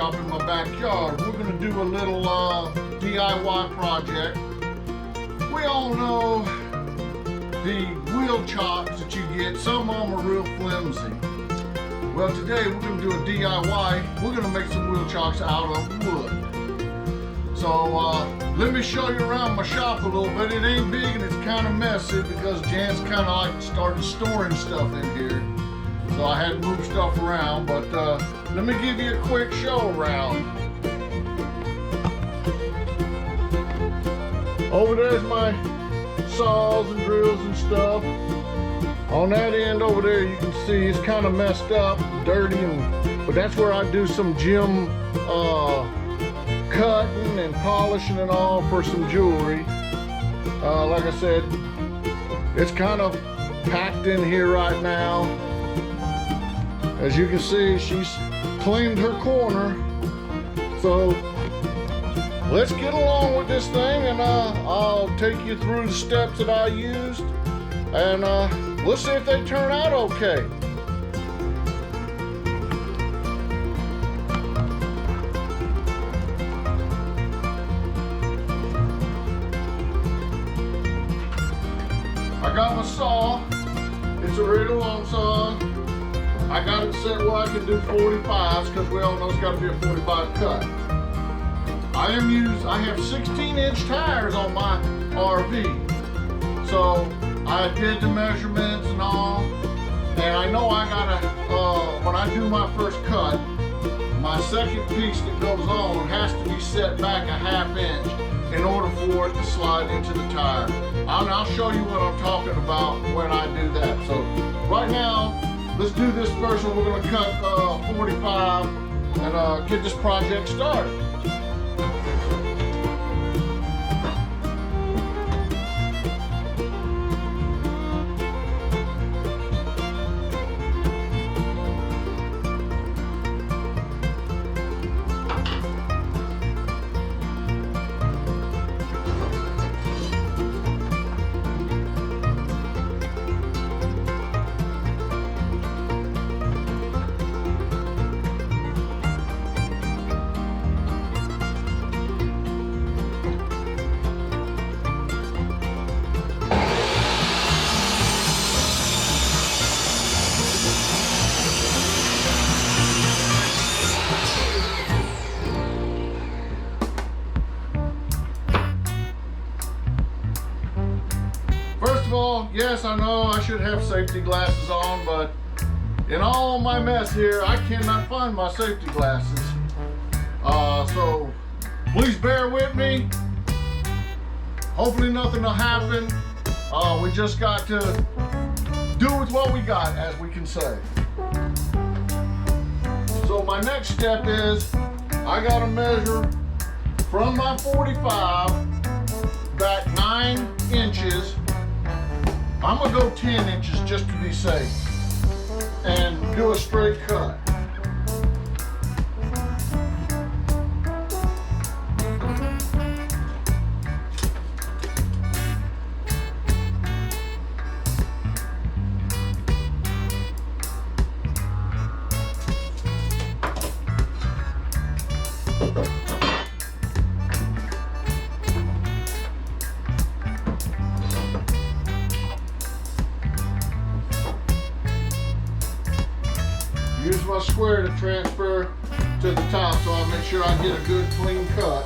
shop in my backyard. We're gonna do a little DIY project. We all know the wheel chocks that you get. Some of them are real flimsy. Well, today we're gonna do a DIY. We're gonna make some wheel chocks out of wood. So let me show you around my shop a little bit. It ain't big and it's kind of messy because Jan's kind of like started storing stuff in here. So I had to move stuff around, but let me give you a quick show around. Over there's my saws and drills and stuff. On that end over there you can see it's kind of messed up, dirty, but that's where I do some gym cutting and polishing and all for some jewelry. Like I said, it's kind of packed in here right now. As you can see, she's cleaned her corner. So let's get along with this thing, and I'll take you through the steps that I used, and we'll see if they turn out okay. I got my saw. It's a really long saw. I got it set where I can do 45s because we all know it's got to be a 45 cut. I have 16-inch tires on my RV. So I did the measurements and all, and I know I gotta, when I do my first cut, my second piece that goes on has to be set back a ½ inch in order for it to slide into the tire. I'll show you what I'm talking about when I do that. So right now, let's do this first one. We're gonna cut 45 and get this project started. Yes, I know I should have safety glasses on, but in all my mess here, I cannot find my safety glasses. So please bear with me. Hopefully nothing will happen. We just got to do with what we got, as we can say. So my next step is I gotta measure from my 45 back 9 inches. I'm gonna go 10 inches just to be safe and do a straight cut. Use my square to transfer to the top so I make sure I get a good clean cut.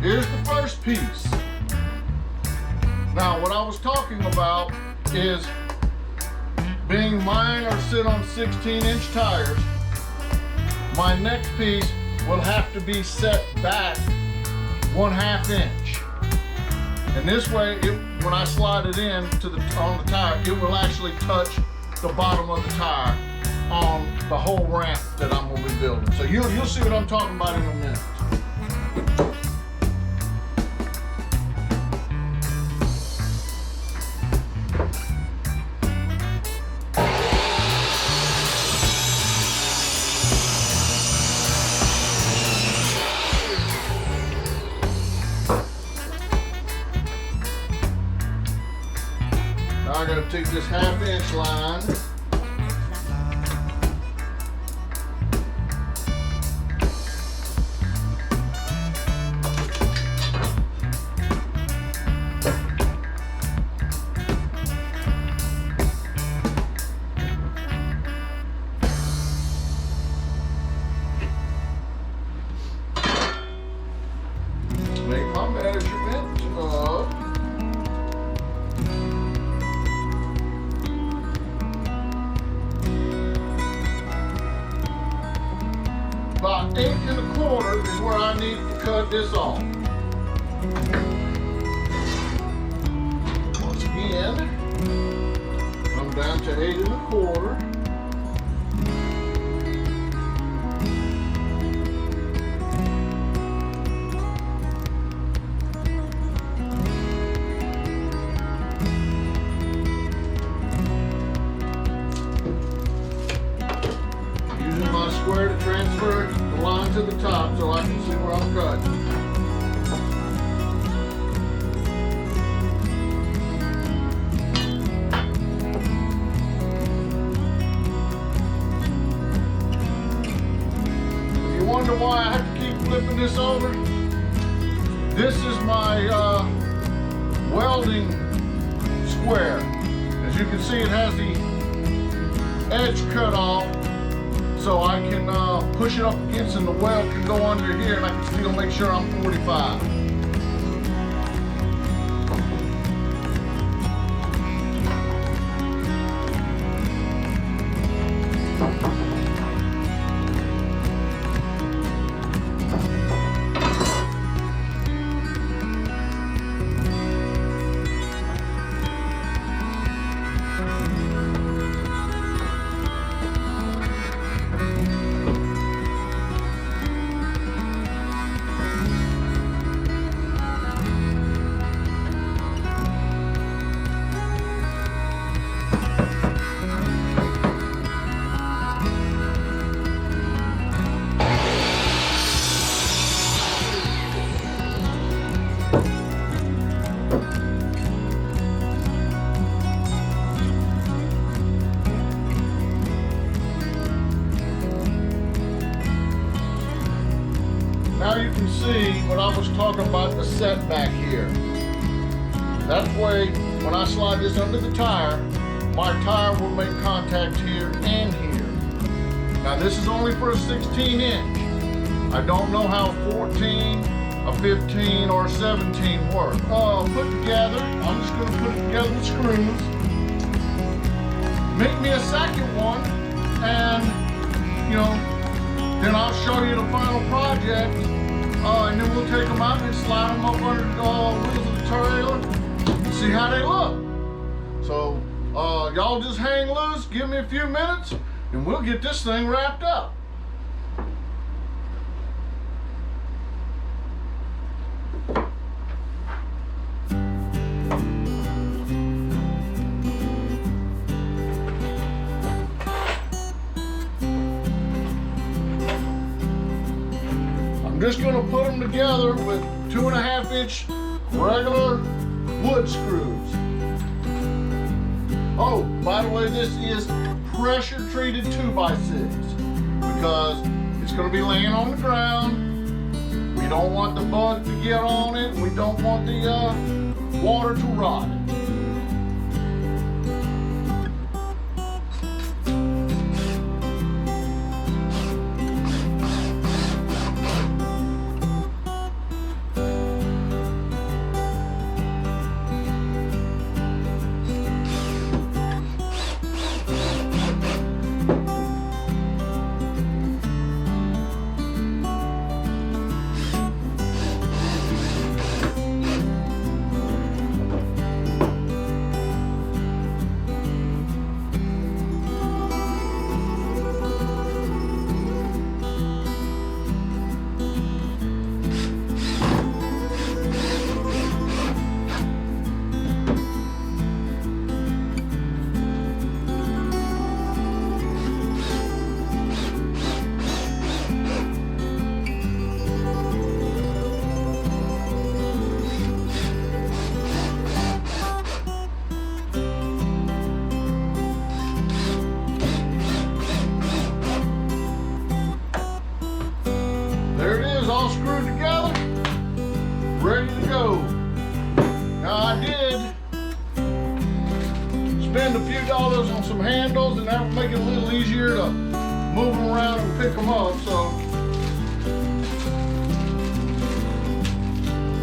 Here's the first piece. Now, what I was talking about is being mine are sit on 16-inch tires, my next piece will have to be set back 1/2 inch. And this way, when I slide it in on the tire, it will actually touch the bottom of the tire on the whole ramp that I'm going to be building. So you'll see what I'm talking about in a minute. Now I'm going to take this 1/2 inch line. Make my measurement of about 8 1/4 is where I need to cut this off. Once again, come down to 8 1/4. Square to transfer the line to the top so I can see where I'm cutting. If you wonder why I have to keep flipping this over, this is my welding square. As you can see, it has the edge cut off, so I can push it up against and the weld can go under here and I can still make sure I'm 45. Now you can see what I was talking about, the setback here. That way, when I slide this under the tire, my tire will make contact here and here. Now this is only for a 16 inch. I don't know how a 14, a 15, or a 17 work. Put together, I'm just going to put it together with screws. Make me a second one, and then I'll show you the final project, and then we'll take them out and slide them up under the wheels of the trailer and see how they look. So y'all just hang loose, give me a few minutes, and we'll get this thing wrapped up. I'm just going to put them together with 2.5 inch regular wood screws. Oh, by the way, this is pressure treated 2x6 because it's going to be laying on the ground. We don't want the bug to get on it. We don't want the water to rot it. on some handles, and that will make it a little easier to move them around and pick them up. So,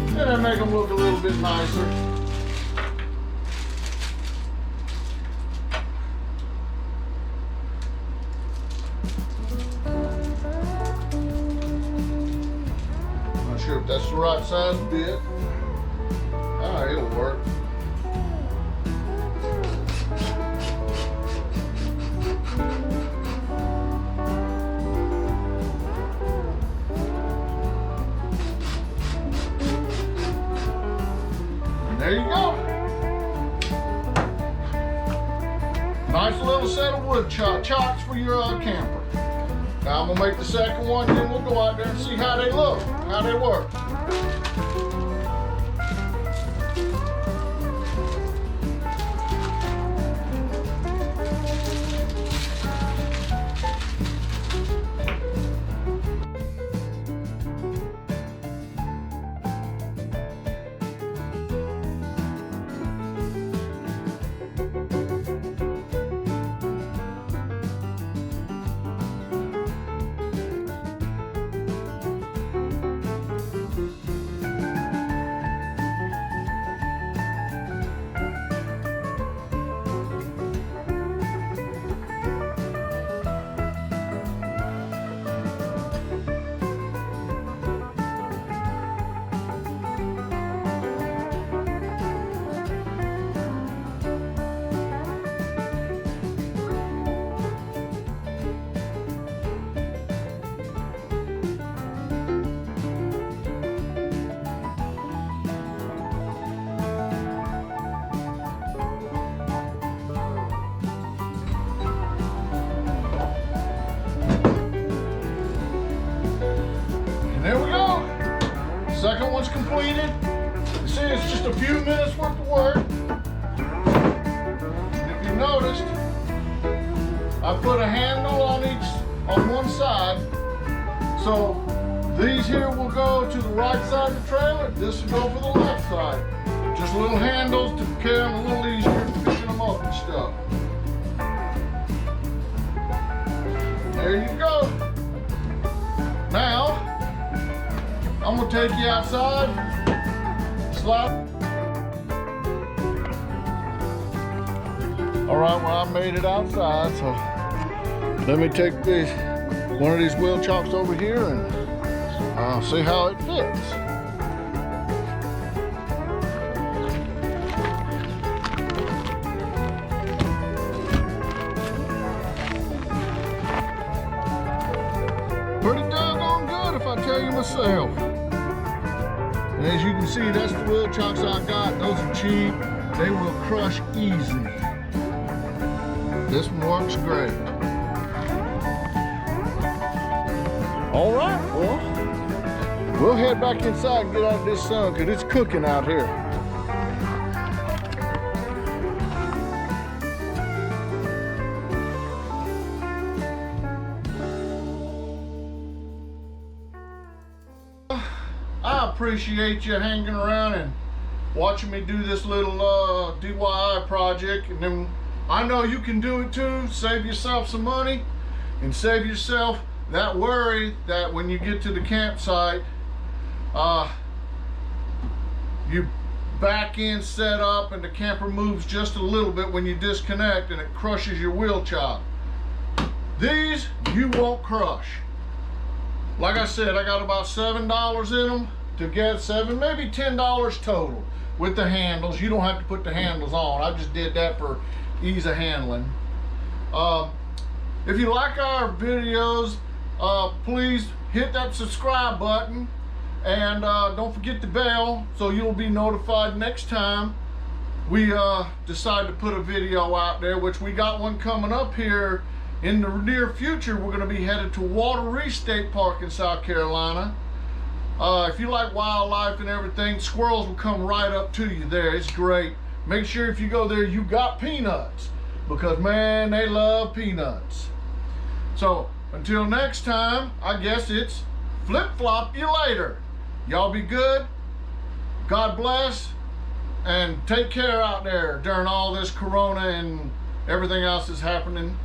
and that make them look a little bit nicer. Not sure if that's the right size bit. Ah, it'll work. There you go. Nice little set of wood chocks for your camper. Now I'm gonna make the second one, then we'll go out there and see how they look, how they work. There we go. Second one's completed. You see, it's just a few minutes worth of work. And if you noticed, I put a handle on one side. So these here will go to the right side of the trailer. This will go for the left side. Just little handles to carry them a little easier, picking them up and stuff. There you go. Now, I'm gonna take you outside, slide. All right, well, I made it outside, so let me take one of these wheel chocks over here and see how it fits. Pretty doggone good, if I tell you myself. And as you can see, that's the wheel chocks I got. Those are cheap. They will crush easy. This one works great. All right, well, we'll head back inside and get out of this sun because it's cooking out here. I appreciate you hanging around and watching me do this little DIY project, and then I know you can do it too. Save yourself some money and save yourself that worry that when you get to the campsite, you back end set up and the camper moves just a little bit when you disconnect and it crushes your wheel chock. These you won't crush. Like I said, I got about $7 in them to get maybe $10 total with the handles. You don't have to put the handles on. I just did that for ease of handling. If you like our videos, please hit that subscribe button and don't forget the bell so you'll be notified next time we decide to put a video out there, which we got one coming up here in the near future. We're going to be headed to Wateree State Park in South Carolina. If you like wildlife and everything, squirrels will come right up to you there. It's great. Make sure if you go there, you got peanuts, because man, they love peanuts. So until next time, I guess it's flip-flop you later. Y'all be good. God bless, and take care out there during all this corona and Everything else is happening